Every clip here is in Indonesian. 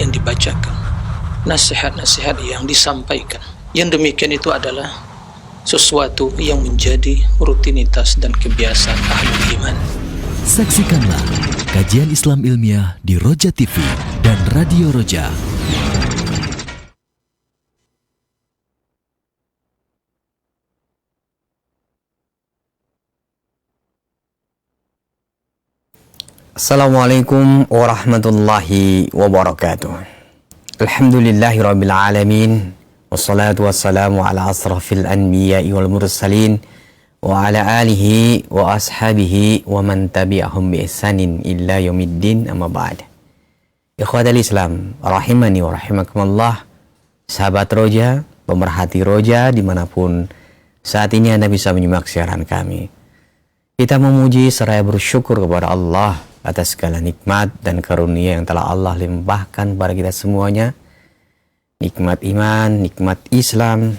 yang dibacakan, nasihat-nasihat yang disampaikan. Yang demikian itu adalah sesuatu yang menjadi rutinitas dan kebiasaan ahlul iman. Saksikanlah kajian Islam ilmiah di Roja TV dan Radio Roja. Assalamualaikum warahmatullahi wabarakatuh. Alhamdulillahirabbil alamin. Wassalatu wassalamu ala asrafil anbiya'i wal mursalin wa ala alihi wa ashabihi wa man tabi'ahum bi ihsanin illa yaumiddin, amma ba'd. Ikhwatal Islam rahimani wa rahimakumullah. Sahabat Roja, pemerhati Roja dimanapun saat ini Anda bisa menyimak siaran kami. Kita memuji seraya bersyukur kepada Allah atas segala nikmat dan karunia yang telah Allah limpahkan kepada kita semuanya. Nikmat iman, nikmat Islam,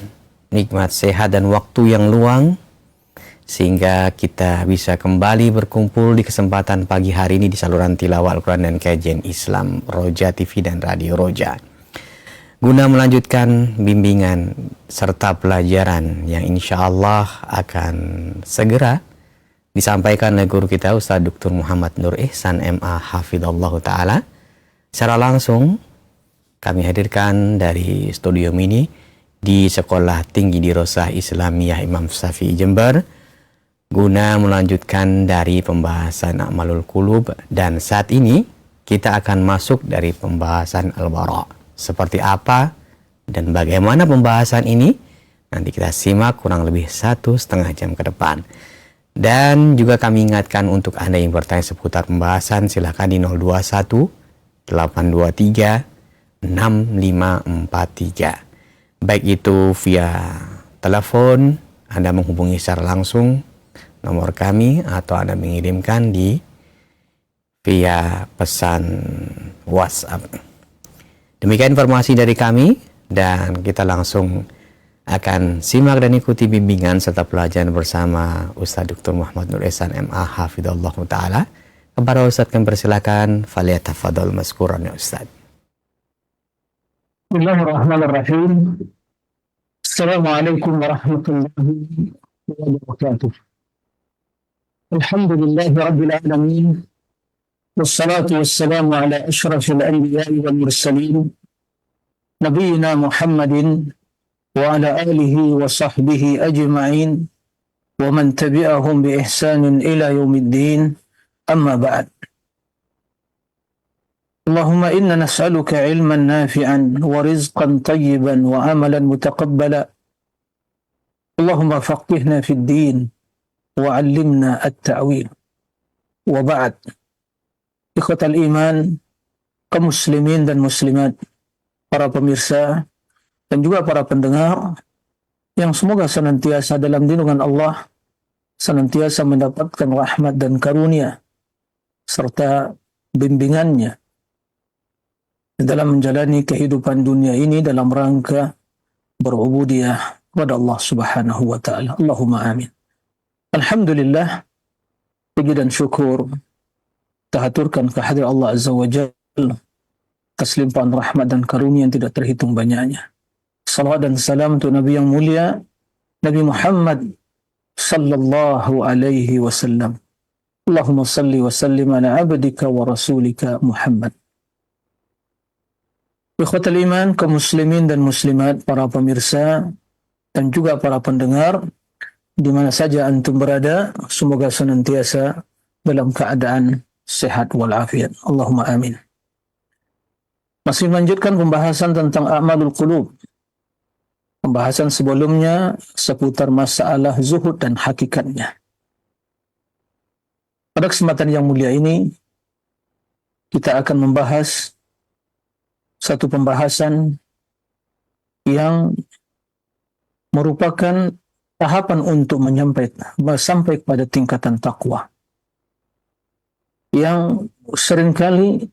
nikmat sehat dan waktu yang luang, sehingga kita bisa kembali berkumpul di kesempatan pagi hari ini di saluran tilawah Al-Quran dan kajian Islam Roja TV dan Radio Roja, guna melanjutkan bimbingan serta pelajaran yang insya Allah akan segera disampaikan oleh guru kita Ustaz Dr. Muhammad Nur Ihsan MA Hafidhallahu Ta'ala. Secara langsung kami hadirkan dari studio mini di Sekolah Tinggi Dirosah Islamiyah Imam Syafi'i Jember, guna melanjutkan dari pembahasan A'malul Qulub, dan saat ini kita akan masuk dari pembahasan Al-Bara'. Seperti apa dan bagaimana pembahasan ini nanti kita simak kurang lebih 1,5 jam ke depan. Dan juga kami ingatkan untuk Anda yang bertanya seputar pembahasan, silakan di 021 823 6543. Baik itu via telepon, Anda menghubungi secara langsung nomor kami, atau Anda mengirimkan di via pesan WhatsApp. Demikian informasi dari kami, dan kita langsung akan simak dan ikuti bimbingan serta pelajaran bersama Ustaz Dr. Muhammad Nur Ihsan MA Hafidhallahu Ta'ala. Kepada Ustaz kami persilakan, falyatafadhal mazkuran ya Ustaz. Bismillahirrahmanirrahim. Assalamualaikum warahmatullahi wabarakatuh. Alhamdulillahi rabbil alamin. Wassalatu wassalamu ala ashrafil anbiya'i wal mursalin, nabiyina Muhammadin wa ala alihi wa sahbihi ajma'in wa man tabi'ahum bi ihsanin ila yaumiddin, amma ba'd. Allahumma inna nas'aluka ilman nafi'an wa rizqan tayyiban wa amalan mutaqabbala. Allahumma faqihna fid din wa 'allimna at-ta'wil. Wa ba'd. Ikhwatal iman, kaum muslimin dan muslimat, para pemirsa dan juga para pendengar yang semoga senantiasa dalam lindungan Allah, senantiasa mendapatkan rahmat dan karunia serta bimbingannya dalam menjalani kehidupan dunia ini dalam rangka berubudiyah kepada Allah Subhanahu wa Ta'ala. Allahumma amin. Alhamdulillah, puji dan syukur tahaturkan kehadirat Allah Azza wa Jalla atas limpahan rahmat dan karunia yang tidak terhitung banyaknya. Salawat dan salam untuk Nabi yang mulia, Nabi Muhammad sallallahu alaihi wasallam. Allahumma salli wa sallim ala abdika wa rasulika Muhammad. Ikhwatal iman, kaum muslimin dan muslimat, para pemirsa dan juga para pendengar di mana saja antum berada, semoga senantiasa dalam keadaan sehat walafiat. Allahumma amin. Masih melanjutkan pembahasan tentang A'malul Qulub. Pembahasan sebelumnya seputar masalah zuhud dan hakikatnya. Pada kesempatan yang mulia ini, kita akan membahas satu pembahasan yang merupakan tahapan untuk sampai pada tingkatan takwa. Yang seringkali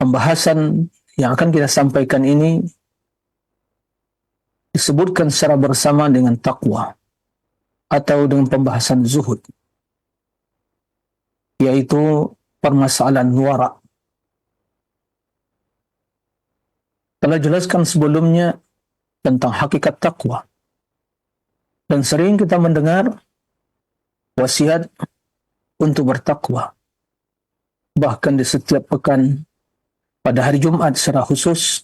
pembahasan yang akan kita sampaikan ini disebutkan secara bersama dengan takwa atau dengan pembahasan zuhud, yaitu permasalahan wara. telah jelaskan sebelumnya tentang hakikat takwa. Dan sering kita mendengar wasiat untuk bertakwa. Bahkan di setiap pekan, pada hari Jumat secara khusus,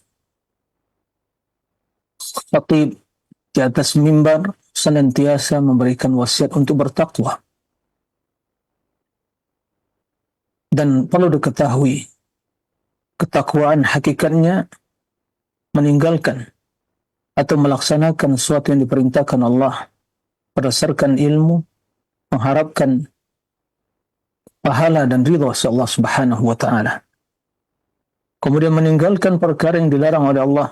khatib di atas mimbar senantiasa memberikan wasiat untuk bertakwa. Dan perlu diketahui, ketakwaan hakikatnya meninggalkan atau melaksanakan sesuatu yang diperintahkan Allah berdasarkan ilmu, mengharapkan pahala dan ridha Allah Subhanahu wa taala. Kemudian meninggalkan perkara yang dilarang oleh Allah,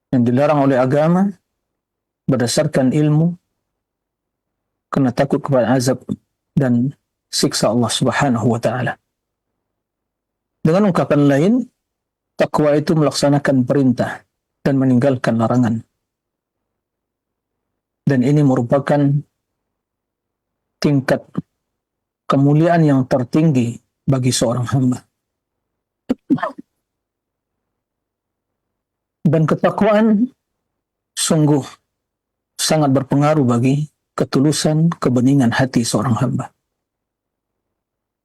yang dilarang oleh agama berdasarkan ilmu, karena takut kepada azab dan siksa Allah Subhanahu wa taala. Dengan ungkapan lain, takwa itu melaksanakan perintah dan meninggalkan larangan. Dan ini merupakan tingkat kemuliaan yang tertinggi bagi seorang hamba. Dan ketakwaan sungguh sangat berpengaruh bagi ketulusan kebeningan hati seorang hamba.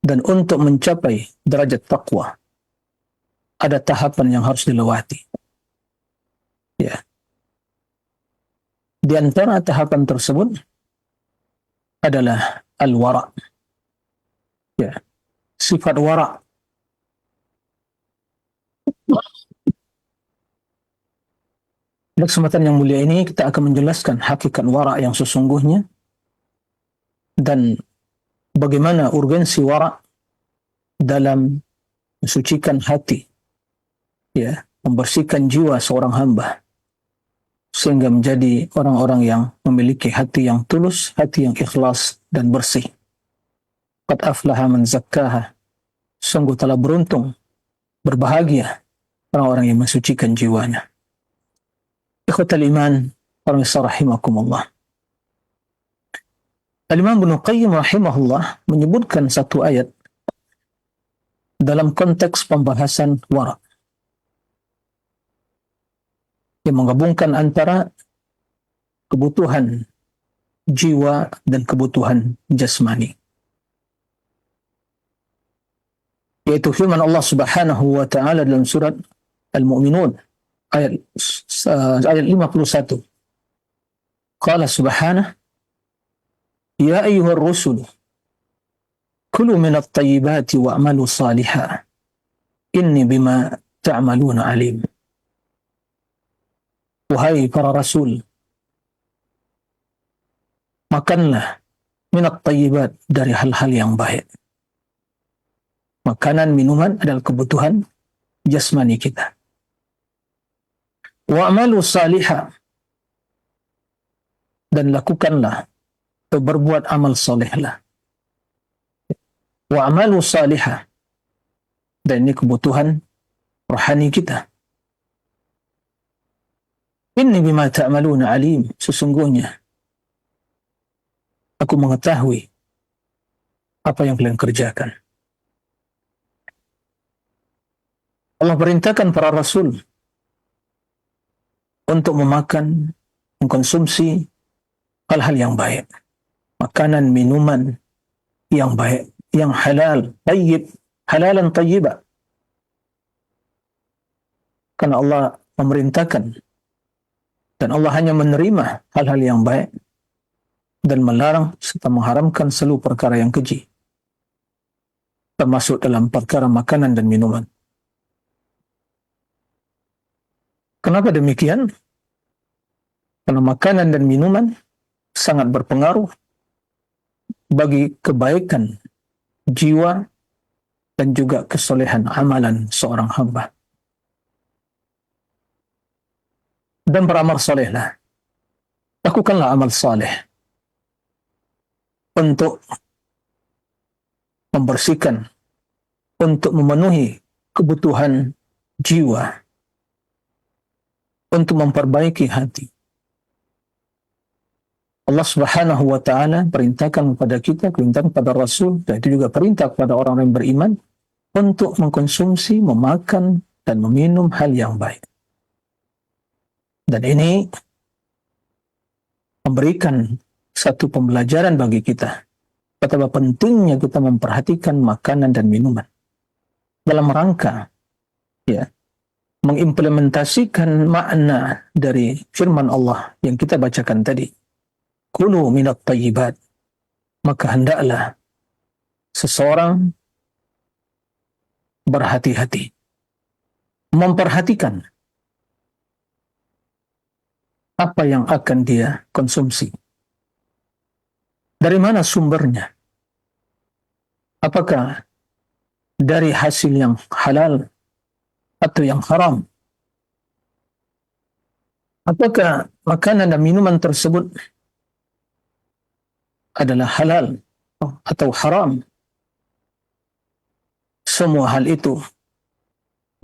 Dan untuk mencapai derajat takwa, ada tahapan yang harus dilewati. Ya. Di antara tahapan tersebut adalah al-wara'. Ya. Sifat wara'. Pada kesempatan yang mulia ini kita akan menjelaskan hakikat wara' yang sesungguhnya dan bagaimana urgensi wara' dalam mensucikan hati, ya, membersihkan jiwa seorang hamba sehingga menjadi orang-orang yang memiliki hati yang tulus, hati yang ikhlas dan bersih. Qad aflaha man zakkaha. Sungguh telah beruntung, berbahagia orang-orang yang mensucikan jiwanya. Ikhwatal iman, pemirsa rahimakumullah. Al-Imam Ibnu Qayyim rahimahullah menyebutkan satu ayat dalam konteks pembahasan wara' yang menggabungkan antara kebutuhan jiwa dan kebutuhan jasmani. Yaitu firman Allah Subhanahu wa taala dalam surat Al-Mu'minun ayat 51. Qala subhanahu ya ayyuhar rusul kulu minat tayyibati wa'malu salihan inni bima ta'maluna alim. Wahai para rasul, makanlah minat tayyibat dari hal-hal yang baik. Makanan, minuman adalah kebutuhan jasmani kita. Wa'malu salihah, dan lakukanlah atau berbuat amal solehlah. Wa'malu salihah, dan ini kebutuhan rohani kita. Inni bima ta'maluna alim, sesungguhnya aku mengetahui apa yang kalian kerjakan. Allah perintahkan para rasul untuk memakan, mengkonsumsi hal-hal yang baik. Makanan, minuman yang baik, yang halal, tayyib, halalan tayyiba. Karena Allah memerintahkan dan Allah hanya menerima hal-hal yang baik dan melarang serta mengharamkan seluruh perkara yang keji, termasuk dalam perkara makanan dan minuman. Kenapa demikian? Karena makanan dan minuman sangat berpengaruh bagi kebaikan jiwa dan juga kesolehan amalan seorang hamba. Dan beramal solehlah. Lakukanlah amal soleh untuk membersihkan, untuk memenuhi kebutuhan jiwa, untuk memperbaiki hati. Allah Subhanahu wa taala perintahkan kepada kita, perintahkan kepada Rasul, dan itu juga perintah kepada orang yang beriman untuk mengkonsumsi, memakan dan meminum hal yang baik. Dan ini memberikan satu pembelajaran bagi kita betapa pentingnya kita memperhatikan makanan dan minuman dalam rangka mengimplementasikan makna dari firman Allah yang kita bacakan tadi. Kulu minat thayyibat. Maka hendaklah seseorang berhati-hati, memperhatikan apa yang akan dia konsumsi. Dari mana sumbernya? Apakah dari hasil yang halal atau yang haram? Apakah makanan dan minuman tersebut adalah halal atau haram? Semua hal itu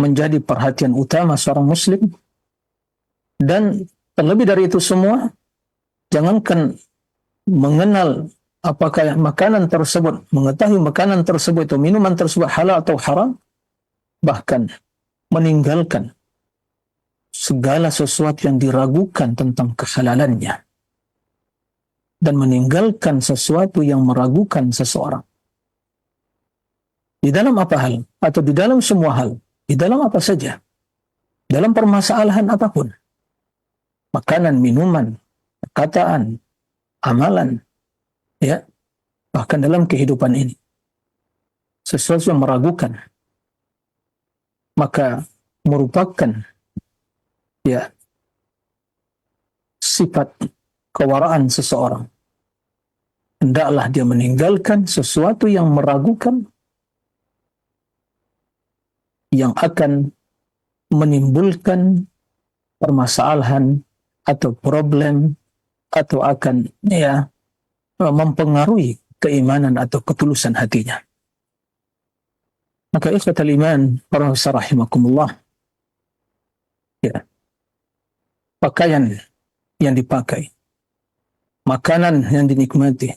menjadi perhatian utama seorang muslim. Dan terlebih dari itu semua, jangankan mengenal apakah makanan tersebut, mengetahui makanan tersebut atau minuman tersebut halal atau haram, bahkan meninggalkan segala sesuatu yang diragukan tentang kehalalannya dan meninggalkan sesuatu yang meragukan seseorang. Di dalam apa hal, atau di dalam semua hal, di dalam apa saja, dalam permasalahan apapun, makanan, minuman, perkataan, amalan, bahkan dalam kehidupan ini, sesuatu yang meragukan, maka merupakan sifat kewaraan seseorang. Hendaklah dia meninggalkan sesuatu yang meragukan, yang akan menimbulkan permasalahan atau problem, atau akan mempengaruhi keimanan atau ketulusan hatinya. Maka ikhwatal iman, para rahimakumullah, pakaian yang dipakai, makanan yang dinikmati,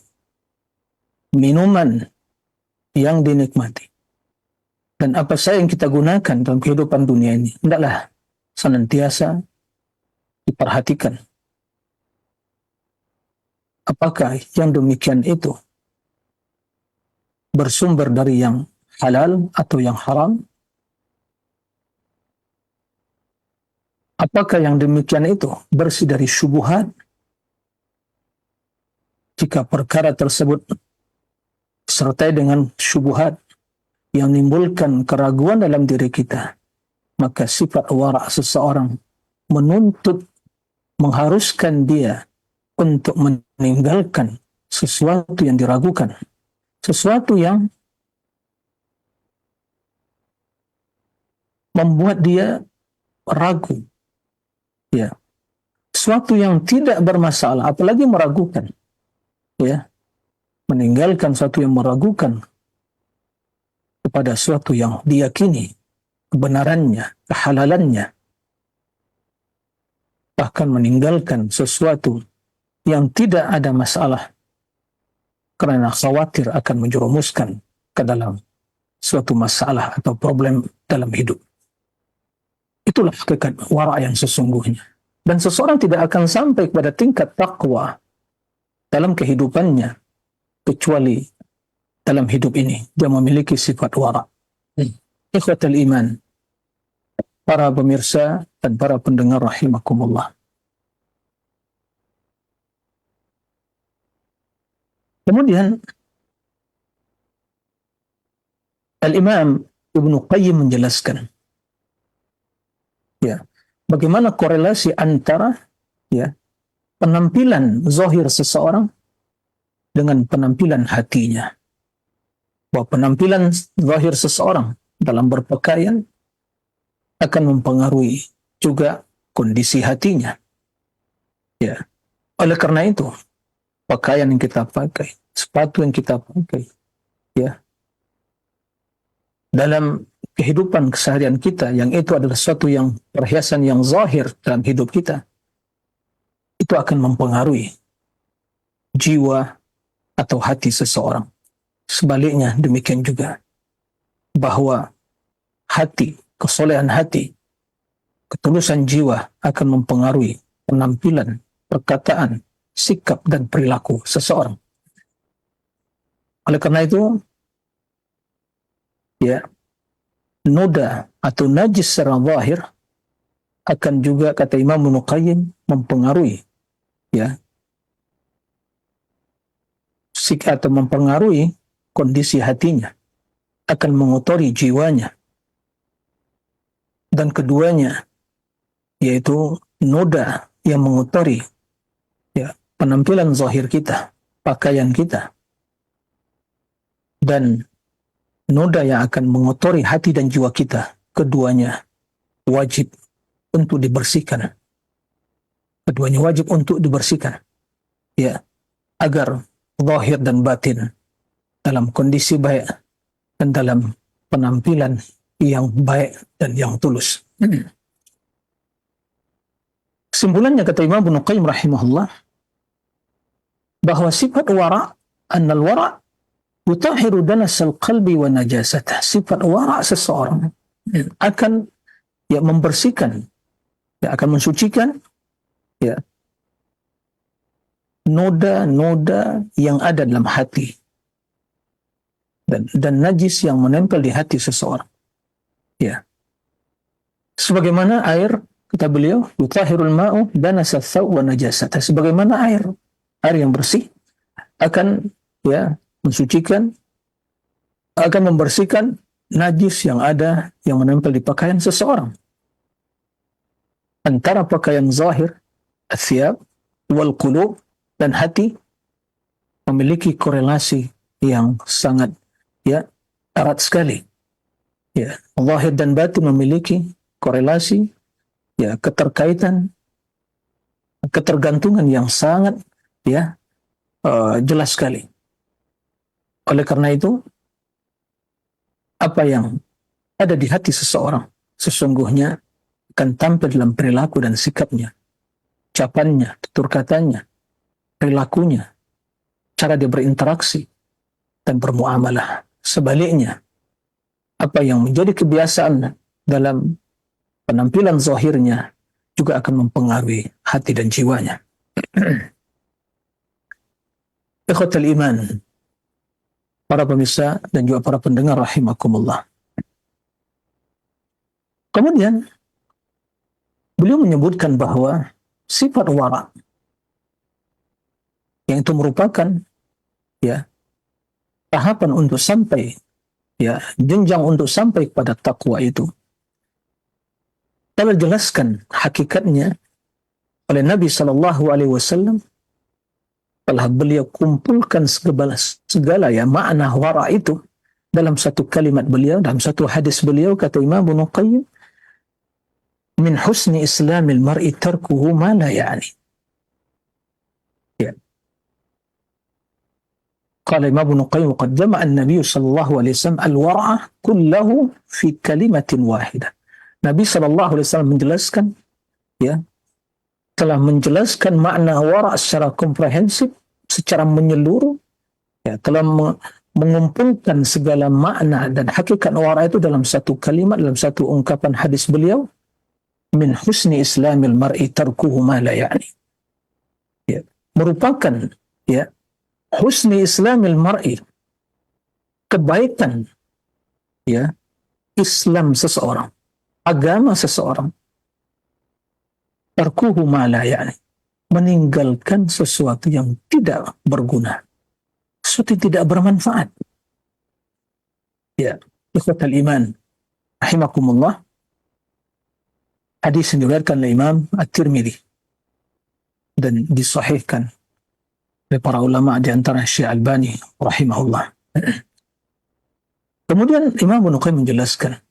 minuman yang dinikmati, dan apa saja yang kita gunakan dalam kehidupan dunia ini, hendaklah senantiasa diperhatikan. Apakah yang demikian itu bersumber dari yang halal atau yang haram? Apakah yang demikian itu bersih dari syubhat? Jika perkara tersebut disertai dengan syubhat yang menimbulkan keraguan dalam diri kita, maka sifat wara' seseorang menuntut, mengharuskan dia untuk meninggalkan sesuatu yang diragukan, sesuatu yang membuat dia ragu, sesuatu yang tidak bermasalah, apalagi meragukan, meninggalkan sesuatu yang meragukan kepada sesuatu yang diyakini kebenarannya, kehalalannya, bahkan meninggalkan sesuatu yang tidak ada masalah karena khawatir akan menjerumuskan ke dalam suatu masalah atau problem dalam hidup. Itulah hakikat wara' yang sesungguhnya. Dan seseorang tidak akan sampai kepada tingkat takwa dalam kehidupannya kecuali dalam hidup ini dia memiliki sifat wara'. Ikhwatal iman, para pemirsa dan para pendengar rahimakumullah. Kemudian Al-Imam Ibnu Qayyim menjelaskan bagaimana korelasi antara penampilan zahir seseorang dengan penampilan hatinya. Bahwa penampilan zahir seseorang dalam berpakaian akan mempengaruhi juga kondisi hatinya. Oleh karena itu, pakaian yang kita pakai, sepatu yang kita pakai, dalam kehidupan keseharian kita, yang itu adalah suatu yang perhiasan yang zahir dalam hidup kita, itu akan mempengaruhi jiwa atau hati seseorang. Sebaliknya demikian juga, bahwa hati kesolehan hati, ketulusan jiwa akan mempengaruhi penampilan, perkataan, sikap dan perilaku seseorang. Oleh karena itu, ya, noda atau najis secara zahir akan juga, kata Imam Ibnu Qayyim, mempengaruhi, ya, atau mempengaruhi kondisi hatinya, akan mengotori jiwanya. Dan keduanya, yaitu noda yang mengotori, ya, penampilan zahir kita, pakaian kita, dan noda yang akan mengotori hati dan jiwa kita, keduanya wajib untuk dibersihkan. Keduanya wajib untuk dibersihkan, ya, agar zahir dan batin dalam kondisi baik dan dalam penampilan yang baik dan yang tulus. Kesimpulannya, kata Imam Ibnu Qayyim rahimahullah, bahwa sifat wara', annal wara' yutahhiru danasal qalbi wa najasatah. Sifat wara' seseorang akan, ya, membersihkan, ya, akan mensucikan, ya, noda-noda yang ada dalam hati dan najis yang menempel di hati seseorang. Ya. Sebagaimana air, kata beliau, yutahhirul ma'u danasa thaw wa najasatah. Sebagaimana air yang bersih akan, ya, mensucikan, akan membersihkan najis yang ada, yang menempel di pakaian seseorang. Antara pakaian zahir, athiyab, wal qulub, dan hati memiliki korelasi yang sangat, ya, erat sekali. Ya, zahir dan batin memiliki korelasi, ya, keterkaitan, ketergantungan yang sangat, ya, jelas sekali. Oleh karena itu, apa yang ada di hati seseorang sesungguhnya akan tampil dalam perilaku dan sikapnya, ucapannya, tutur katanya, perilakunya, cara dia berinteraksi dan bermuamalah. Sebaliknya, apa yang menjadi kebiasaan dalam penampilan zahirnya juga akan mempengaruhi hati dan jiwanya. Ikhwatul iman, para pemirsa dan juga para pendengar rahimakumullah. Kemudian beliau menyebutkan bahwa sifat wara', yang itu merupakan, ya, tahapan untuk sampai, ya, jenjang untuk sampai kepada takwa itu, telah dijelaskan hakikatnya oleh Nabi SAW. Telah beliau kumpulkan segala, ya, makna wara' itu dalam satu kalimat beliau, dalam satu hadis beliau, kata Imam Ibnu Qayyim, min husni islamil mar'i tarkuhu ma la ya'ni. Ya. Qala Imam Ibnu Qayyim, qad jama'a an-nabiy sallallahu alaihi wasallam al-wara'a kullahu fi kalimatin wahidah. Nabi sallallahu alaihi wasallam menjelaskan, ya, telah menjelaskan makna wara' secara komprehensif, secara menyeluruh, ya, telah mengumpulkan segala makna dan hakikat wara' itu dalam satu kalimat, dalam satu ungkapan hadis beliau, min husni islamil mar'i tarkuhu ma la ya'ni. Ya, merupakan, ya, husni islamil mar'i, kebaikan, ya, Islam seseorang, agama seseorang, tarkuhu ma la ya'ni, meninggalkan sesuatu yang tidak berguna, sesuatu yang tidak bermanfaat. Ya, ikhwatal iman rahimakumullah, hadis yang diriwayatkan oleh Imam At-Tirmidzi dan disahihkan oleh para ulama, di antara Syekh Albani rahimahullah. Kemudian Imam Ibnu Qayyim menjelaskan,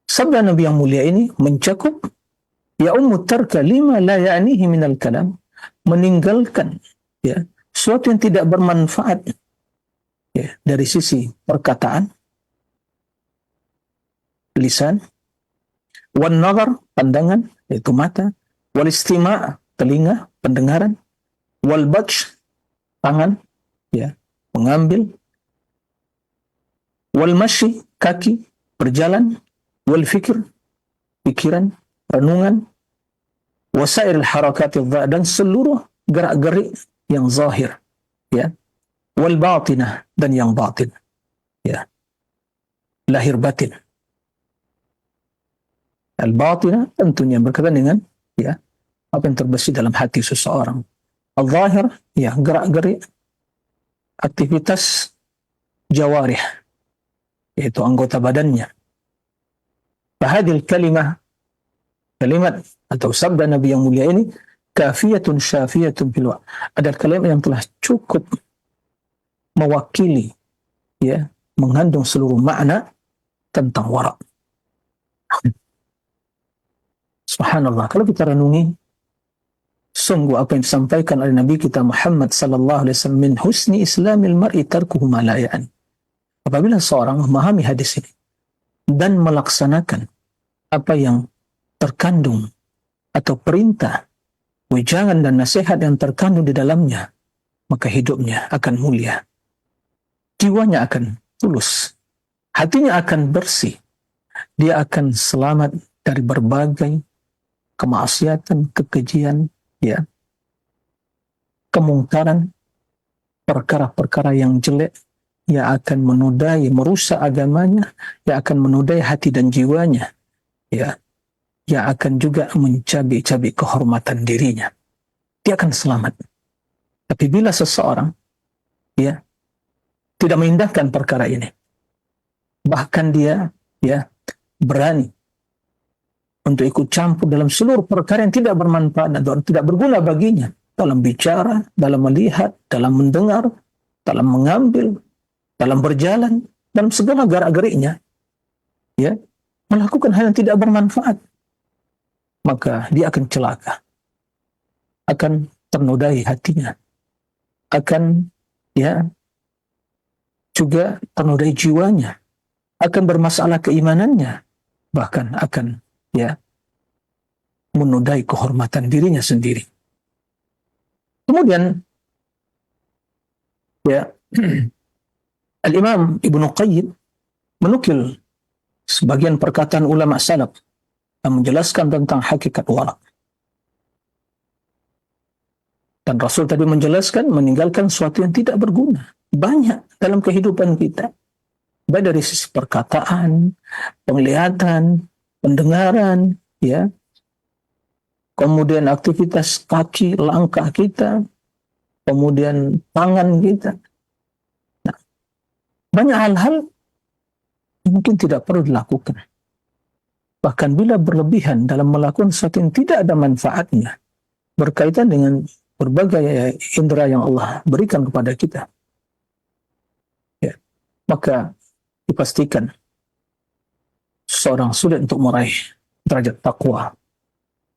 sabda Nabi yang mulia ini mencakup, ya ummu tarka lima la ya'nihi minal kalam, meninggalkan, ya, sesuatu yang tidak bermanfaat, ya, dari sisi perkataan, lisan, wan nazar, pandangan, yaitu mata, wal istima', telinga, pendengaran, wal batsh, tangan, ya, mengambil, wal mashi, kaki, berjalan, wal fikr, pikiran, renungan, wasairil harakatil dan seluruh gerak-gerik yang zahir, ya, wal batinah dan yang batin, ya, lahir batin. Al batinah tentunya berkaitan dengan, ya, apa yang terbesit dalam hati seseorang. Al zahir, ya, gerak-gerik, aktivitas jawarih, yaitu anggota badannya. Fahadil kalimat atau sabda Nabi yang mulia ini kafiyatun syafiyatun bil waqt, adalah kalimat yang telah cukup mewakili, ya, mengandung seluruh makna tentang wara'. Subhanallah, kalau kita renungi sungguh apa yang disampaikan oleh Nabi kita Muhammad sallallahu alaihi wasallam, min husni islamil mar'i tarkuhu ma la ya'ni. Apabila seorang memahami hadis ini dan melaksanakan apa yang terkandung atau perintah, wejangan dan nasihat yang terkandung di dalamnya, maka hidupnya akan mulia, jiwanya akan tulus, hatinya akan bersih, dia akan selamat dari berbagai kemaksiatan, kekejian, ya, kemungkaran, perkara-perkara yang jelek yang akan menodai, merusak agamanya, yang akan menodai hati dan jiwanya, ya, yang akan juga mencabik-cabik kehormatan dirinya. Dia akan selamat. Tapi bila seseorang, ya, tidak mengindahkan perkara ini, bahkan dia, ya, berani untuk ikut campur dalam seluruh perkara yang tidak bermanfaat dan tidak berguna baginya, dalam bicara, dalam melihat, dalam mendengar, dalam mengambil, dalam berjalan, dalam segala gerak-geriknya, ya, melakukan hal yang tidak bermanfaat, maka dia akan celaka, akan ternodai hatinya, akan, ya, juga ternodai jiwanya, akan bermasalah keimanannya, bahkan akan, ya, menodai kehormatan dirinya sendiri. Kemudian, ya, Al-Imam Ibnu Qayyim menukil sebagian perkataan ulama salaf yang menjelaskan tentang hakikat wara'. Dan Rasul tadi menjelaskan meninggalkan sesuatu yang tidak berguna. Banyak dalam kehidupan kita. Baik dari sisi perkataan, penglihatan, pendengaran, ya, kemudian aktivitas kaki, langkah kita, kemudian tangan kita. Nah, banyak hal-hal yang mungkin tidak perlu dilakukan. Bahkan bila berlebihan dalam melakukan sesuatu yang tidak ada manfaatnya, berkaitan dengan berbagai indera yang Allah berikan kepada kita, ya, maka dipastikan seorang sulit untuk meraih derajat takwa,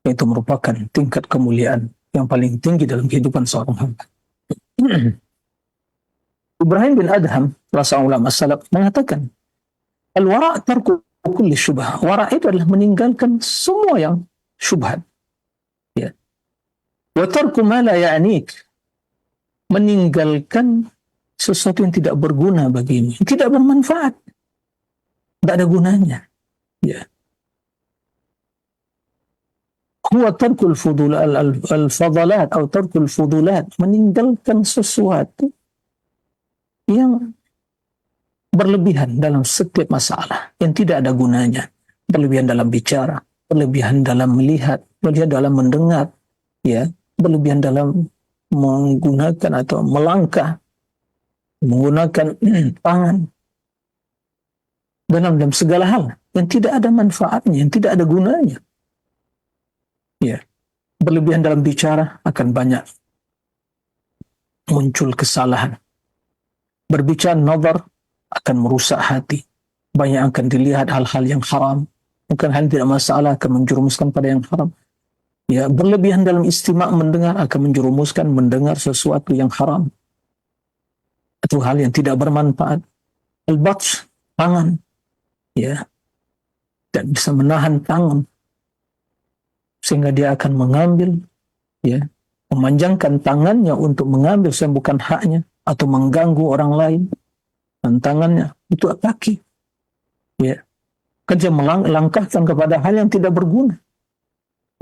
yaitu merupakan tingkat kemuliaan yang paling tinggi dalam kehidupan seorang hamba. Ibrahim bin Adham, salah seorang ulama salaf, mengatakan, al-wara' tarku kulli syubhah. Wara' itu adalah meninggalkan semua yang syubhat. Ya. Wa tarku ma la ya'nik. Meninggalkan sesuatu yang tidak berguna bagimu, tidak bermanfaat, tidak ada gunanya. Ya. Huwa tarkul al-fadalat atau tarkul fudulat, meninggalkan sesuatu yang berlebihan dalam setiap masalah yang tidak ada gunanya, berlebihan dalam bicara, berlebihan dalam melihat, berlebihan dalam mendengar, ya, berlebihan dalam menggunakan atau melangkah, menggunakan tangan, dalam segala hal yang tidak ada manfaatnya, yang tidak ada gunanya. Ya, berlebihan dalam bicara akan banyak muncul kesalahan. Berbicara nazar akan merusak hati. Banyak akan dilihat hal-hal yang haram. Bukan hal tidak masalah, akan menjerumuskan pada yang haram. Ya, berlebihan dalam istimak mendengar akan menjerumuskan mendengar sesuatu yang haram. Itu hal yang tidak bermanfaat. Al-batsh, tangan. Ya, dan bisa menahan tangan. Sehingga dia akan mengambil, ya, memanjangkan tangannya untuk mengambil yang bukan haknya, atau mengganggu orang lain. Dan tangannya itu kaki, ya, Kerja melangkahkan kepada hal yang tidak berguna.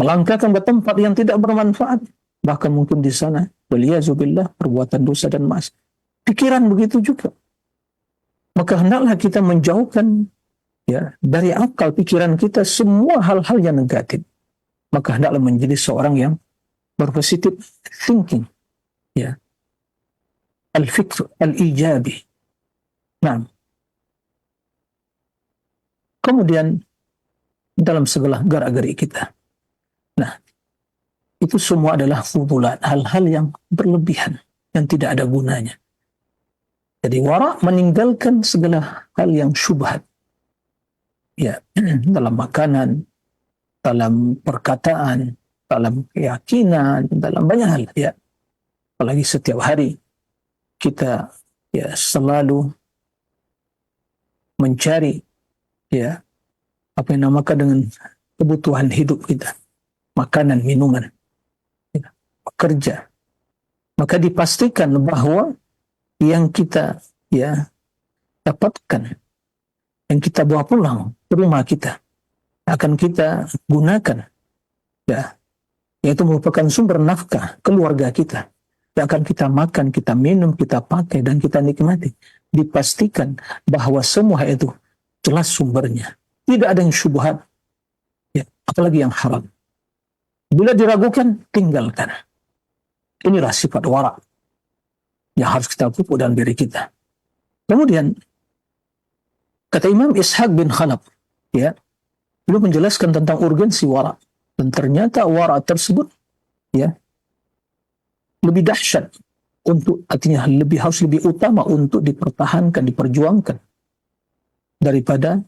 Melangkahkan ke tempat yang tidak bermanfaat. Bahkan mungkin di sana, waliyazubillah, perbuatan dosa dan maksiat. Pikiran begitu juga. Maka hendaklah kita menjauhkan dari akal pikiran kita semua hal-hal yang negatif. Maka hendaklah menjadi seorang yang berpositif thinking. Al-fikr, al-ijabi. Nah, kemudian dalam segala gerak-gerik kita. Nah, itu semua adalah fudulat, hal-hal yang berlebihan, yang tidak ada gunanya. Jadi wara' meninggalkan segala hal yang syubhat. Dalam makanan, dalam perkataan, dalam keyakinan, dalam banyak hal. Apalagi setiap hari kita selalu mencari apa yang namakan dengan kebutuhan hidup kita, makanan, minuman, bekerja. Maka dipastikan bahwa yang kita dapatkan, yang kita bawa pulang ke rumah kita, akan kita gunakan, yaitu merupakan sumber nafkah keluarga kita, yang akan kita makan, kita minum, kita pakai, dan kita nikmati. Dipastikan bahwa semua itu jelas sumbernya, tidak ada yang syubhat, apalagi yang haram. Bila diragukan, tinggalkan. Inilah sifat wara' yang harus kita pupuk dalam diri kita. Kemudian kata Imam Ishaq bin Khalaf, beliau menjelaskan tentang urgensi wara', dan ternyata wara' tersebut lebih dahsyat, untuk artinya harus lebih utama untuk dipertahankan, diperjuangkan daripada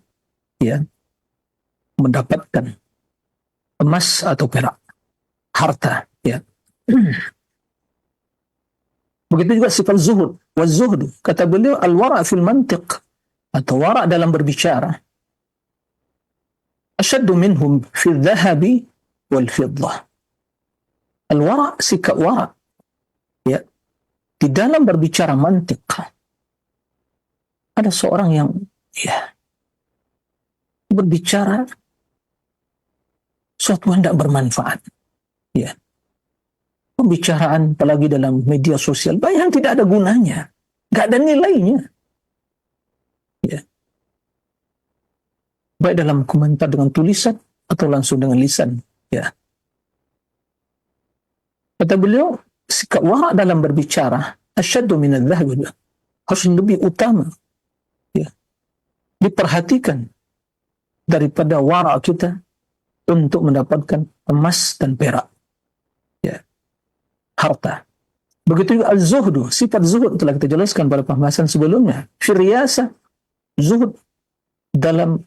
mendapatkan emas atau perak, harta. Begitu juga sifat zuhud. Waz-zuhdu, kata beliau, al-wara' fil mantiq, atau wara' dalam berbicara, asyaddu minhum fil dhahabi wal fiddah. Al-wara', sikap wara', di dalam berbicara mantiq, ada seorang yang berbicara suatu yang tidak bermanfaat. Pembicaraan apalagi dalam media sosial banyak yang tidak ada gunanya, nggak ada nilainya. Baik dalam komentar dengan tulisan atau langsung dengan lisan. Kata beliau, sikap wara' dalam berbicara asyaddu minadh dhahab, harus lebih utama, diperhatikan daripada wara' kita untuk mendapatkan emas dan perak, harta. Begitu juga az-zuhdu, sifat zuhud telah kita jelaskan pada pembahasan sebelumnya. Firiyasa, zuhud dalam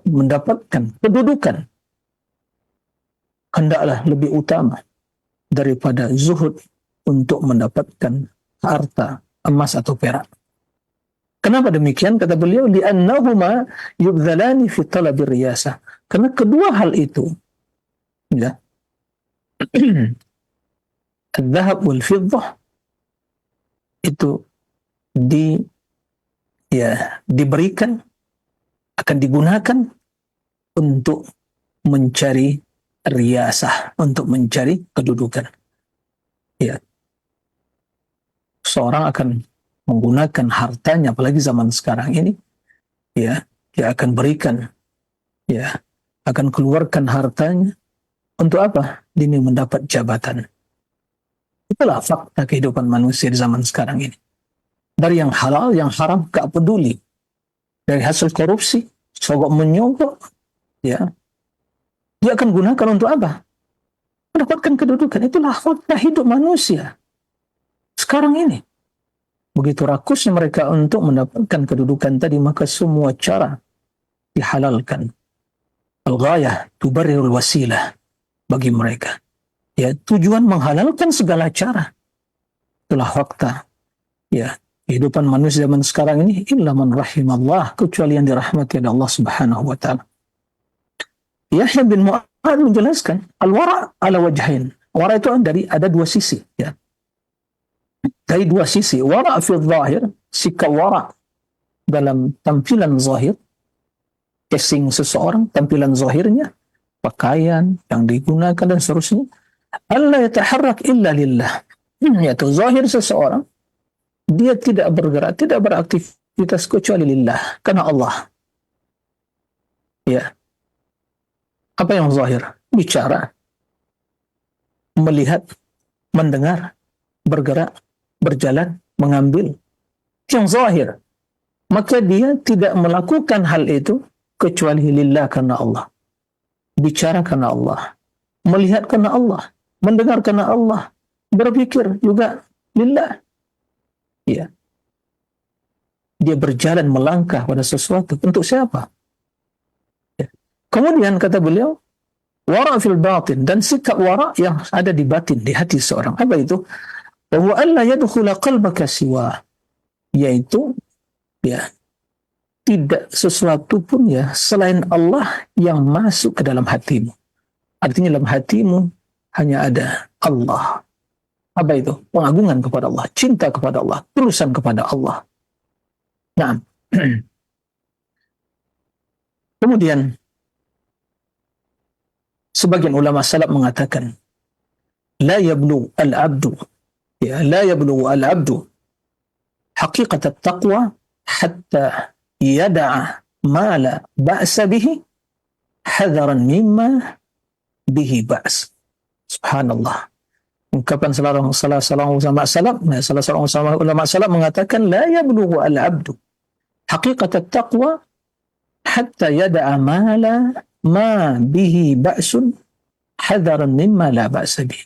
mendapatkan kedudukan hendaklah lebih utama daripada zuhud untuk mendapatkan harta, emas atau perak. Kenapa demikian? Kata beliau, li'annahuma yubdhalani fi talabir riyasah. Karena kedua hal itu, al-dhahab wal fiddah, itu diberikan, akan digunakan untuk mencari riyasah, untuk mencari kedudukan. Seorang akan menggunakan hartanya, apalagi zaman sekarang ini, dia akan berikan, akan keluarkan hartanya untuk apa? Demi mendapat jabatan. Itulah fakta kehidupan manusia di zaman sekarang ini. Dari yang halal, yang haram, gak peduli. Dari hasil korupsi, sogok menyogok, dia akan gunakan untuk apa? Mendapatkan kedudukan. Itulah fakta hidup manusia sekarang ini. Begitu rakusnya mereka untuk mendapatkan kedudukan tadi, maka semua cara dihalalkan. Al-ghayah tubarrirul wasilah bagi mereka. Tujuan menghalalkan segala cara. Itulah fakta. Kehidupan manusia zaman sekarang ini, illa man rahimallah, kecuali yang dirahmati oleh Allah Subhanahu wa taala. Yahya bin Mu'ad menjelaskan, al-wara' ala wajhain. Wara' itu ada dua sisi, Dari dua sisi. Wara' fi zahir, sikap wara' dalam tampilan zahir, casing seseorang, tampilan zahirnya, pakaian yang digunakan dan seterusnya. Allah yataharrak illa lillah. Yaitu zahir seseorang, dia tidak bergerak, tidak beraktivitas kecuali lillah, karena Allah. Ya. Apa yang zahir? Bicara, melihat, mendengar, bergerak, berjalan, mengambil. Yang zahir. Maka dia tidak melakukan hal itu kecuali lillah, karena Allah. Bicara karena Allah. Melihat karena Allah. Mendengar karena Allah. Berpikir juga lillah. Ya. Dia berjalan melangkah pada sesuatu. Untuk siapa? Ya. Kemudian kata beliau, wara fil batin, dan sikap wara yang ada di batin, di hati seorang. Apa itu? Bahwa alla yadkhula qalbaka siwa, yaitu ya, tidak sesuatu pun ya selain Allah yang masuk ke dalam hatimu. Artinya dalam hatimu hanya ada Allah. Apa itu? Pengagungan kepada Allah, cinta kepada Allah, tulusan kepada Allah. Nah, kemudian sebagian ulama salaf mengatakan, la yablu al-abdu, ya, la yablu al-abdu haqiqat at-taqwa hatta yada'a ma la ba'sa bihi hadaran mimma bihi ba's. Subhanallah. Ungkapan salah seorang ulama salaf mengatakan, la yablughu al-'abdu haqiqat at-taqwa hatta yada'a ma bihi ba'sun hadaran mimma la ba'sa bihi.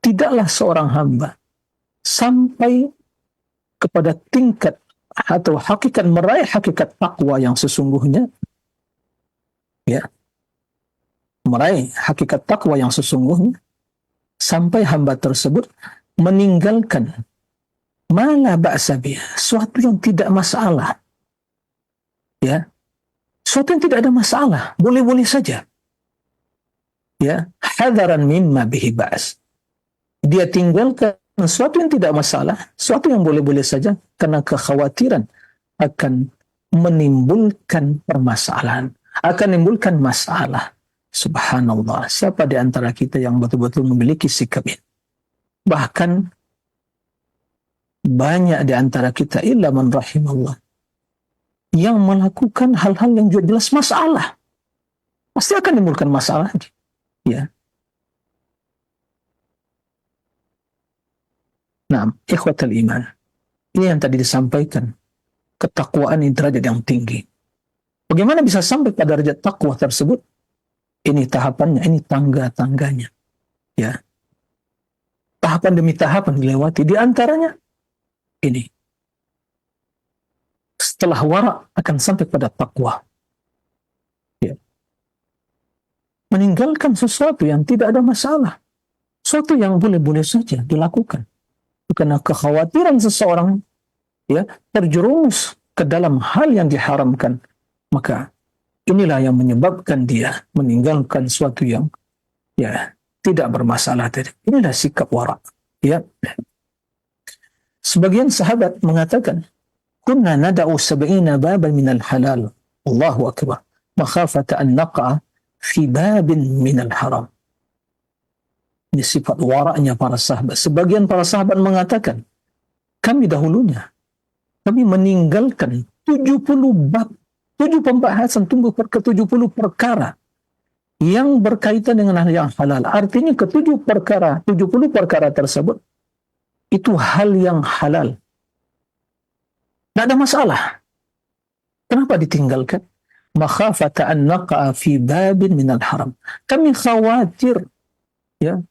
Tidaklah seorang hamba sampai kepada tingkat atau hakikat, meraih hakikat takwa yang sesungguhnya, ya, meraih hakikat takwa yang sesungguhnya, sampai hamba tersebut meninggalkan mala ba'sa bihi, suatu yang tidak masalah, ya, suatu yang tidak ada masalah, boleh-boleh saja, ya, hadaran mimma bihi ba's, dia tinggalkan sesuatu yang tidak masalah, sesuatu yang boleh-boleh saja, karena kekhawatiran akan menimbulkan permasalahan, akan menimbulkan masalah. Subhanallah, siapa di antara kita yang betul-betul memiliki sikap ini? Bahkan banyak di antara kita, illa man rahimallah, yang melakukan hal-hal yang jelas masalah, pasti akan menimbulkan masalah. Ya. Nah, ikhwatal iman, ini yang tadi disampaikan, ketakwaan ini derajat yang tinggi. Bagaimana bisa sampai pada derajat takwa tersebut? Ini tahapannya, ini tangga-tangganya. Ya. Tahapan demi tahapan dilewati. Di antaranya ini. Setelah wara akan sampai pada takwa. Ya. Meninggalkan sesuatu yang tidak ada masalah. Sesuatu yang boleh-boleh saja dilakukan. Karena kekhawatiran seseorang, ya, terjerumus ke dalam hal yang diharamkan, maka inilah yang menyebabkan dia meninggalkan sesuatu yang, ya, tidak bermasalah tadi. Inilah sikap wara. Ya. Sebagian sahabat mengatakan, kunna nada'u sab'ina baban minal halal, Allahu akbar, makhafata an naqa fi babin minal haram. Ini sifat wara'nya para sahabat. Sebagian para sahabat mengatakan, kami dahulunya, kami meninggalkan 70 bab, 7 pembahasan, ke 70 perkara yang berkaitan dengan hal yang halal. Artinya ke 70 perkara tersebut, itu hal yang halal. Tidak ada masalah. Kenapa ditinggalkan? Makhafata an naqa'a fi babin minal haram. Kami khawatir, ya,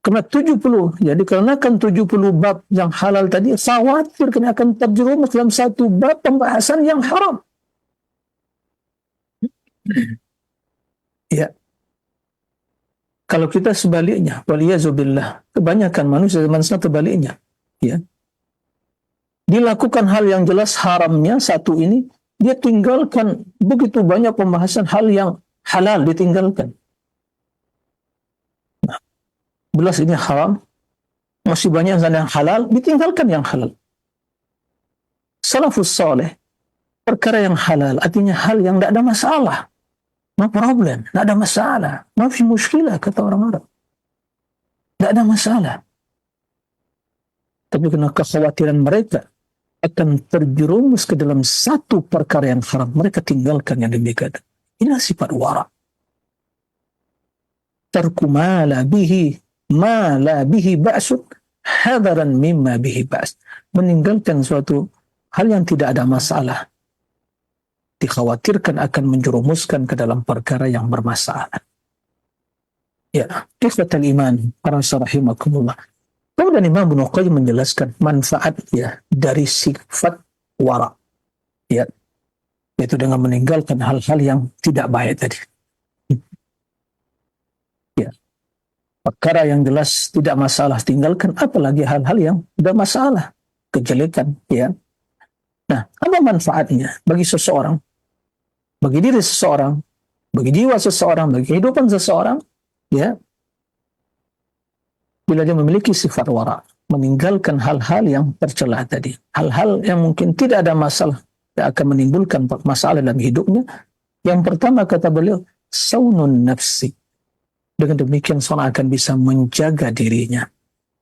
karena 70, ya, dikarenakan 70 bab yang halal tadi, khawatir kami akan terjerumus dalam satu bab pembahasan yang haram. Ya. Kalau kita sebaliknya, waliyazubillah, kebanyakan manusia zaman sekarang terbaliknya, ya. Dilakukan hal yang jelas haramnya satu ini, dia tinggalkan begitu banyak pembahasan hal yang halal, ditinggalkan. Belas ini haram, masih banyak yang halal, ditinggalkan yang halal. Salafus saleh, perkara yang halal, artinya hal yang tidak ada masalah. No problem, tidak ada masalah. Ma fi muskilah, kata orang Arab. Tidak ada masalah. Tapi karena kekhawatiran mereka akan terjerumus ke dalam satu perkara yang haram, mereka tinggalkan yang demikian. Inilah sifat wara. Tarku ma la bihi ba'sun hadaran mimma bihi ba's. Meninggalkan suatu hal yang tidak ada masalah, dikhawatirkan akan menjerumuskan ke dalam perkara yang bermasalah. Ya, ikhwatal iman, para rahimakumullah. Kemudian Imam Ibnu Qayyim menjelaskan manfaat ya dari sifat wara. Ya, yaitu dengan meninggalkan hal-hal yang tidak baik tadi. Ya. Perkara yang jelas tidak masalah tinggalkan, apalagi hal-hal yang tidak masalah, kejelekan, ya. Nah, apa manfaatnya bagi seseorang, bagi diri seseorang, bagi jiwa seseorang, bagi kehidupan seseorang, ya, bila dia memiliki sifat wara, meninggalkan hal-hal yang tercela tadi, hal-hal yang mungkin tidak ada masalah, yang akan menimbulkan masalah dalam hidupnya. Yang pertama kata beliau, saunun nafsi. Dengan demikian seorang akan bisa menjaga dirinya,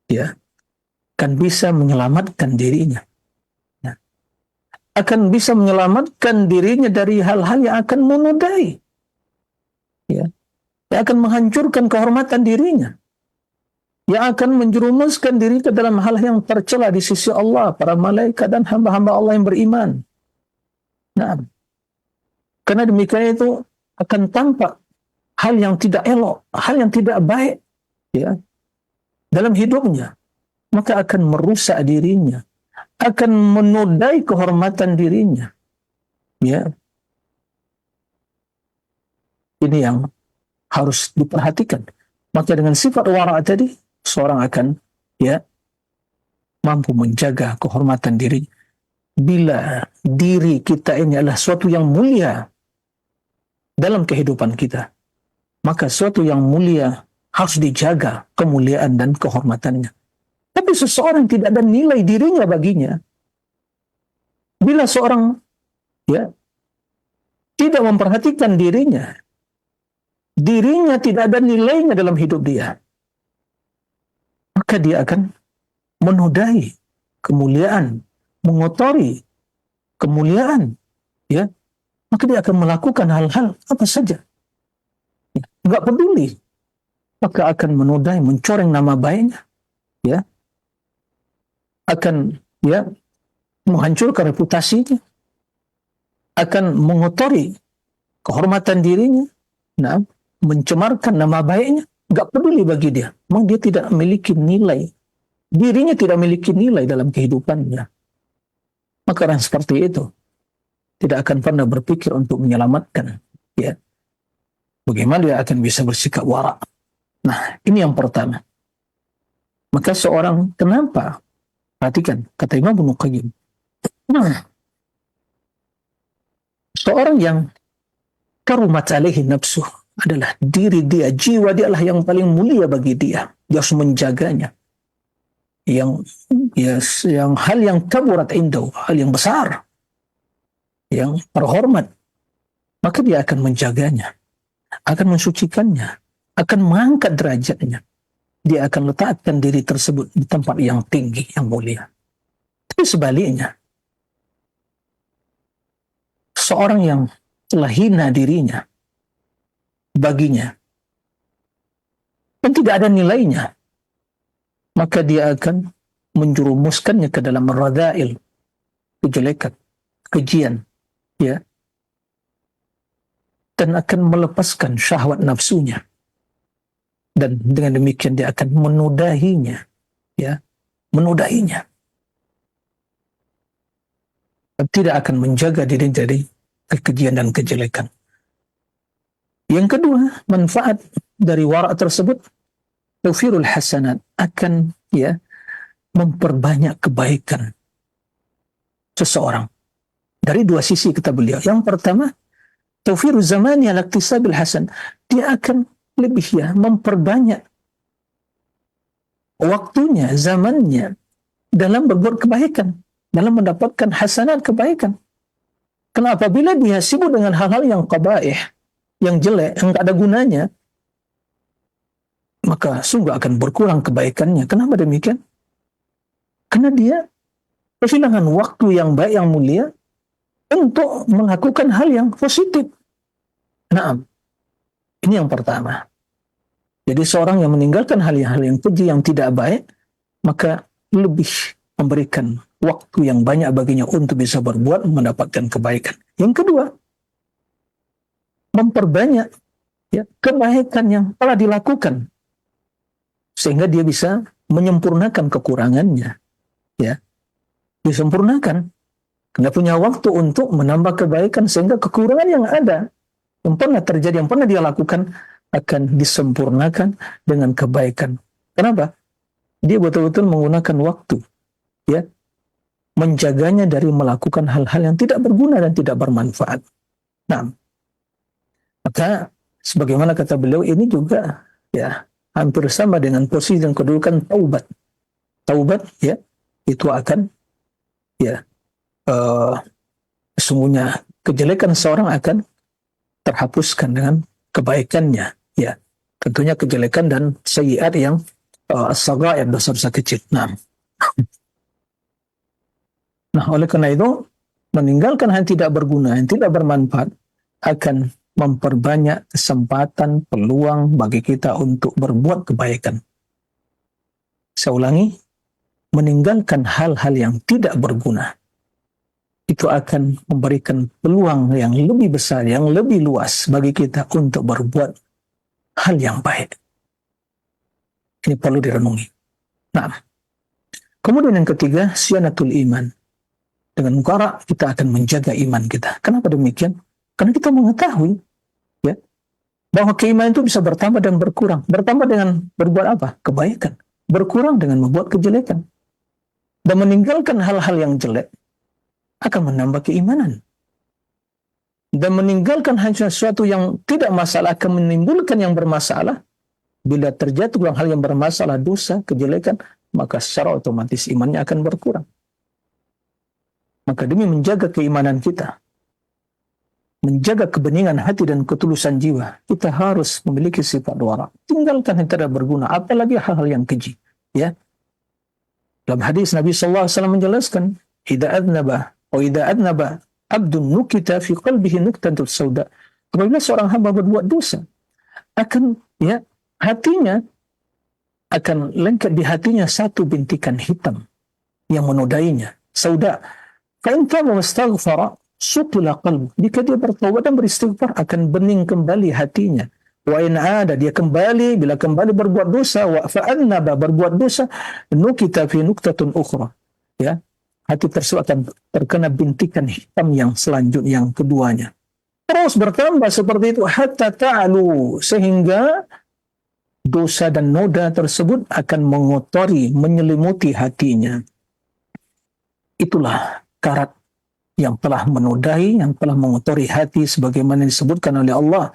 ya, akan bisa menyelamatkan dirinya, ya. Akan bisa menyelamatkan dirinya dari hal-hal yang akan menodai, ya, yang akan menghancurkan kehormatan dirinya, yang akan menjerumuskan diri ke dalam hal yang tercela di sisi Allah, para malaikat dan hamba-hamba Allah yang beriman. Nah, karena demikian itu akan tampak hal yang tidak elok, hal yang tidak baik, ya, dalam hidupnya, maka akan merusak dirinya, akan menodai kehormatan dirinya, ya. Ini yang harus diperhatikan. Maka dengan sifat wara tadi, seorang akan, ya, mampu menjaga kehormatan diri. Bila diri kita ini adalah suatu yang mulia dalam kehidupan kita, maka suatu yang mulia harus dijaga kemuliaan dan kehormatannya. Tapi seseorang tidak ada nilai dirinya baginya, bila seorang, ya, tidak memperhatikan dirinya tidak ada nilainya dalam hidup dia, maka dia akan menodai kemuliaan, mengotori kemuliaan, ya. Maka dia akan melakukan hal-hal apa saja, nggak peduli, maka akan menodai, mencoreng nama baiknya, ya, akan, ya, menghancurkan reputasinya, akan mengotori kehormatan dirinya, nah, mencemarkan nama baiknya, nggak peduli bagi dia. Memang dia tidak memiliki nilai, dirinya tidak memiliki nilai dalam kehidupannya. Maka orang seperti itu tidak akan pernah berpikir untuk menyelamatkan, ya, bagaimana dia akan bisa bersikap wara. Nah, ini yang pertama. Maka seorang, kenapa? Perhatikan, kata Imam Ibnu Qayyim. Nah, seorang yang karumat alaihi nafsuh, adalah diri dia, jiwa dia adalah yang paling mulia bagi dia. Dia harus menjaganya. Yang hal yang kaburat indahu, hal yang besar, yang terhormat, maka dia akan menjaganya, akan mensucikannya, akan mengangkat derajatnya. Dia akan letakkan diri tersebut di tempat yang tinggi, yang mulia. Tapi sebaliknya, seorang yang telah hina dirinya baginya dan tidak ada nilainya, maka dia akan menjerumuskannya ke dalam radhail, kejelekan, kejian, ya, dan akan melepaskan syahwat nafsunya, dan dengan demikian dia akan menodainya, ya, menodainya, dan tidak akan menjaga diri dari kekejian dan kejelekan. Yang kedua, manfaat dari wara' tersebut, tawfirul hasanat, akan, ya, memperbanyak kebaikan seseorang. Dari dua sisi kata beliau. Yang pertama, tawfiru zamani ala iktisabil hasan. Dia akan lebih, ya, memperbanyak waktunya, zamannya dalam berbuat kebaikan, dalam mendapatkan hasanat kebaikan. Kenapa? Bila dia sibuk dengan hal-hal yang qabaih, yang jelek, yang tak ada gunanya, maka sungguh akan berkurang kebaikannya. Kenapa demikian? Karena dia kehilangan waktu yang baik, yang mulia untuk melakukan hal yang positif. Nah, ini yang pertama. Jadi seorang yang meninggalkan hal yang keji, yang tidak baik, maka lebih memberikan waktu yang banyak baginya untuk bisa berbuat, mendapatkan kebaikan. Yang kedua, memperbanyak kebaikan yang telah dilakukan, sehingga dia bisa menyempurnakan kekurangannya. Ya, disempurnakan. Karena punya waktu untuk menambah kebaikan, sehingga kekurangan yang ada, yang pernah terjadi, yang pernah dia lakukan, akan disempurnakan dengan kebaikan. Kenapa? Dia betul-betul menggunakan waktu, ya, menjaganya dari melakukan hal-hal yang tidak berguna dan tidak bermanfaat. Nah, maka sebagaimana kata beliau, ini juga ya hampir sama dengan posisi dan kedudukan taubat. Taubat, ya, itu akan ya sesungguhnya kejelekan seorang akan terhapuskan dengan kebaikannya, ya. Tentunya kejelekan dan sayyiat yang as-saghair, dosa-dosa kecil. Nah, oleh karena itu, meninggalkan hal yang tidak berguna, yang tidak bermanfaat, akan memperbanyak kesempatan, peluang bagi kita untuk berbuat kebaikan. Saya ulangi, meninggalkan hal-hal yang tidak berguna, itu akan memberikan peluang yang lebih besar, yang lebih luas bagi kita untuk berbuat hal yang baik. Ini perlu direnungi. Nah, kemudian yang ketiga, syanatul iman. Dengan muqara kita akan menjaga iman kita. Kenapa demikian? Karena kita mengetahui, ya, bahwa keimanan itu bisa bertambah dan berkurang. Bertambah dengan berbuat apa? Kebaikan. Berkurang dengan membuat kejelekan. Dan meninggalkan hal-hal yang jelek akan menambah keimanan. Dan meninggalkan sesuatu yang tidak masalah akan menimbulkan yang bermasalah. Bila terjatuh dalam hal yang bermasalah, dosa, kejelekan, maka secara otomatis imannya akan berkurang. Maka demi menjaga keimanan kita, menjaga kebeningan hati dan ketulusan jiwa, kita harus memiliki sifat wara. Tinggalkan yang tidak berguna, apalagi hal-hal yang keji. Ya. Dalam hadis Nabi SAW menjelaskan, idza adnaba abdun nukita fi qalbihi nuqtatun sauda. Apabila seorang hamba berbuat dosa, akan hatinya akan lengket di hatinya satu bintikan hitam yang menodainya. Sauda. Fa in taba wastaghfara suqila qalbu. Jika dia bertaubat dan beristighfar, akan bening kembali hatinya. Wa in ada, dia kembali, bila kembali berbuat dosa, wa fa'annaba, berbuat dosa, nukita fi nuqtatun ukhra. Ya. Hati tersebut akan terkena bintikan hitam yang selanjutnya, yang keduanya. Terus bertambah seperti itu hatta ta'alu, sehingga dosa dan noda tersebut akan mengotori, menyelimuti hatinya. Itulah karat yang telah menodai, yang telah mengotori hati, sebagaimana disebutkan oleh Allah,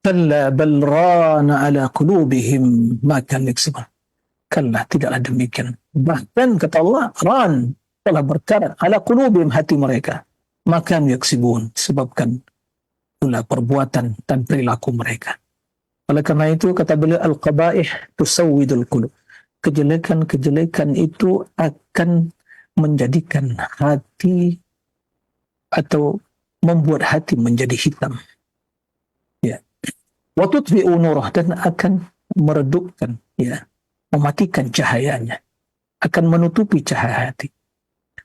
kalla bal rana ala qulubihim ma kanu yaksibun. Kalla, tidaklah demikian. Bahkan kata Allah, ran, telah berkarat ala qulubihim, hati mereka, maka yaksibun, disebabkan pula perbuatan dan perilaku mereka. Oleh karena itu kata beliau, al-qabaih tusawwidul qulub. Kejelekan-kejelekan itu akan menjadikan hati atau membuat hati menjadi hitam. Ya. Wa tutfi'u nurah, dan akan meredupkan, ya, mematikan cahayanya, akan menutupi cahaya hati.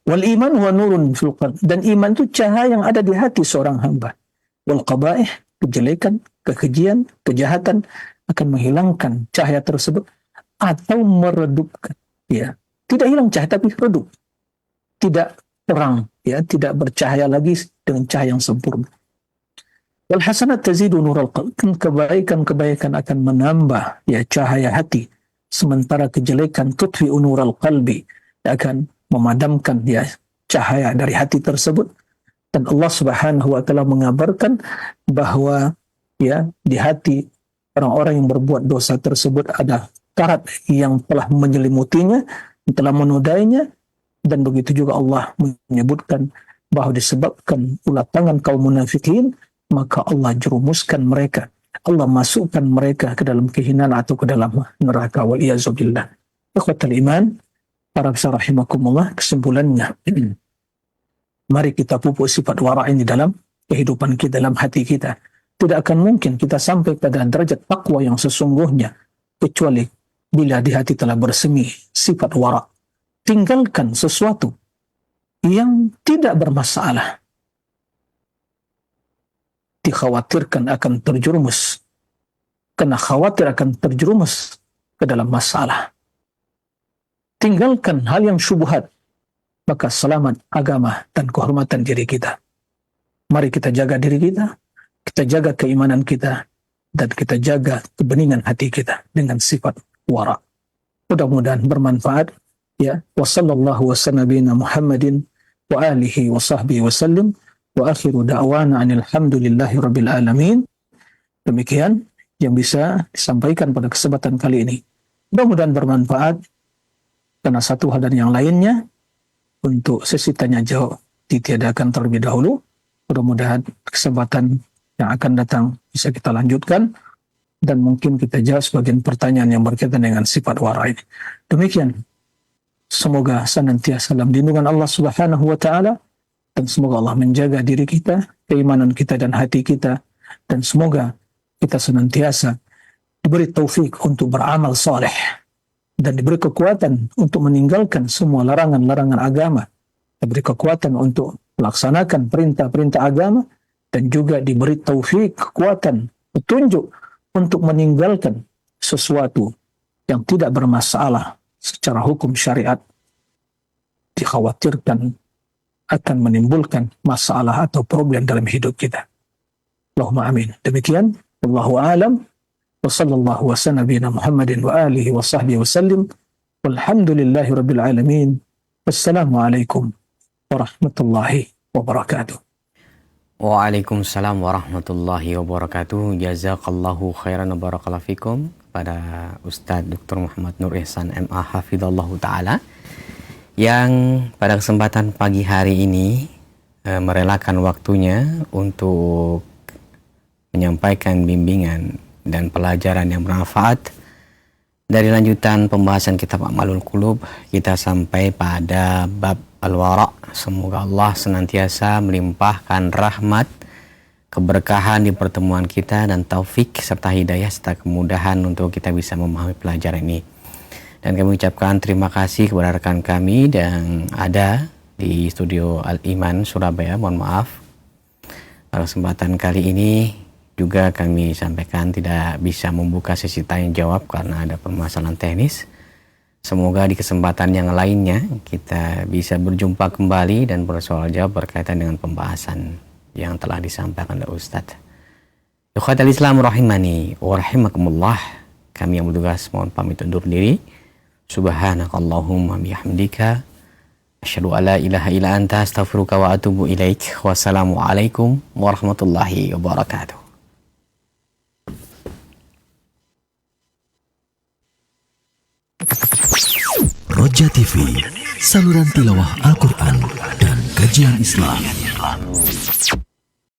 Wal iman huwa nurun fil qalb, dan iman itu cahaya yang ada di hati seorang hamba. Wal qabaih, kejelekan, kekejian, kejahatan akan menghilangkan cahaya tersebut atau meredupkan. Ya, tidak hilang cahaya tapi redup. Tidak terang, ya, tidak bercahaya lagi dengan cahaya yang sempurna. Wal hasanat tazidu nurul qalb, kebaikan-kebaikan akan menambah, ya, cahaya hati, sementara kejelekan tutfi'u nurul qalbi, akan memadamkan, ya, cahaya dari hati tersebut. Dan Allah Subhanahu wa taala mengabarkan bahwa, ya, di hati orang-orang yang berbuat dosa tersebut ada karat yang telah menyelimutinya, yang telah menodainya. Dan begitu juga Allah menyebutkan bahwa disebabkan ulah tangan kaum munafikin, maka Allah jerumuskan mereka, Allah masukkan mereka ke dalam kehinaan atau ke dalam neraka. Waliyazubillah. Ikhwatal iman, para besar rahimakumullah, kesimpulannya, mari kita pupuk sifat wara' ini dalam kehidupan kita, dalam hati kita. Tidak akan mungkin kita sampai pada derajat takwa yang sesungguhnya kecuali bila di hati telah bersemi sifat wara'. Tinggalkan sesuatu yang tidak bermasalah, dikhawatirkan akan terjerumus, karena khawatir akan terjerumus ke dalam masalah. Tinggalkan hal yang syubhat, maka selamat agama dan kehormatan diri kita. Mari kita jaga diri kita, kita jaga keimanan kita, dan kita jaga kebeningan hati kita dengan sifat wara'. Mudah-mudahan bermanfaat. Ya, wa sallallahu wa sallam Muhammadin wa alihi wa sahbihi wa sallim, wa akhiru da'wana anil hamdulillahi rabbil alamin. Demikian yang bisa disampaikan pada kesempatan kali ini. Mudah-mudahan bermanfaat, karena satu hal dan yang lainnya untuk sesi tanya jawab ditiadakan terlebih dahulu. Mudah-mudahan kesempatan yang akan datang bisa kita lanjutkan, dan mungkin kita jawab sebagian pertanyaan yang berkaitan dengan sifat wara' ini. Demikian. Semoga senantiasa dalam lindungan Allah Subhanahu wa Ta'ala, dan semoga Allah menjaga diri kita, keimanan kita dan hati kita, dan semoga kita senantiasa diberi taufik untuk beramal saleh dan diberi kekuatan untuk meninggalkan semua larangan-larangan agama, diberi kekuatan untuk melaksanakan perintah-perintah agama, dan juga diberi taufik, kekuatan, petunjuk untuk meninggalkan sesuatu yang tidak bermasalah secara hukum syariat, dikhawatirkan akan menimbulkan masalah atau problem dalam hidup kita. Allahumma amin. Demikian, wallahu a'lam, wa sallallahu wa sallam nabiyina Muhammadin wa alihi wa sahbihi wa sallim, walhamdulillahi rabbil alamin. Wassalamualaikum warahmatullahi wabarakatuh. Waalaikumsalam warahmatullahi wabarakatuh. Jazakallahu khairan wa barakallahu fikum kepada Ustadz Dr. Muhammad Nur Ihsan MA Hafidhallahu Ta'ala, yang pada kesempatan pagi hari ini merelakan waktunya untuk menyampaikan bimbingan dan pelajaran yang bermanfaat dari lanjutan pembahasan kitab A'malul Qulub. Kita sampai pada bab al-wara'. Semoga Allah senantiasa melimpahkan rahmat, keberkahan di pertemuan kita, dan taufik serta hidayah serta kemudahan untuk kita bisa memahami pelajaran ini. Dan kami ucapkan terima kasih kepada rekan kami yang ada di studio Al-Iman Surabaya. Mohon maaf pada kesempatan kali ini juga kami sampaikan tidak bisa membuka sesi tanya jawab karena ada permasalahan teknis. Semoga di kesempatan yang lainnya kita bisa berjumpa kembali dan bersoal jawab berkaitan dengan pembahasan yang telah disampaikan oleh Ustadz. Ikhwatal Islam rahimani wa rahimakumullah. Kami yang bertugas mohon pamit undur diri. Subhanakallahumma bihamdika asyhadu alla ilaha illa anta astaghfiruka wa atubu ilaik. Wassalamualaikum warahmatullahi wabarakatuh. Roja TV, saluran tilawah Al-Quran dan kajian Islam.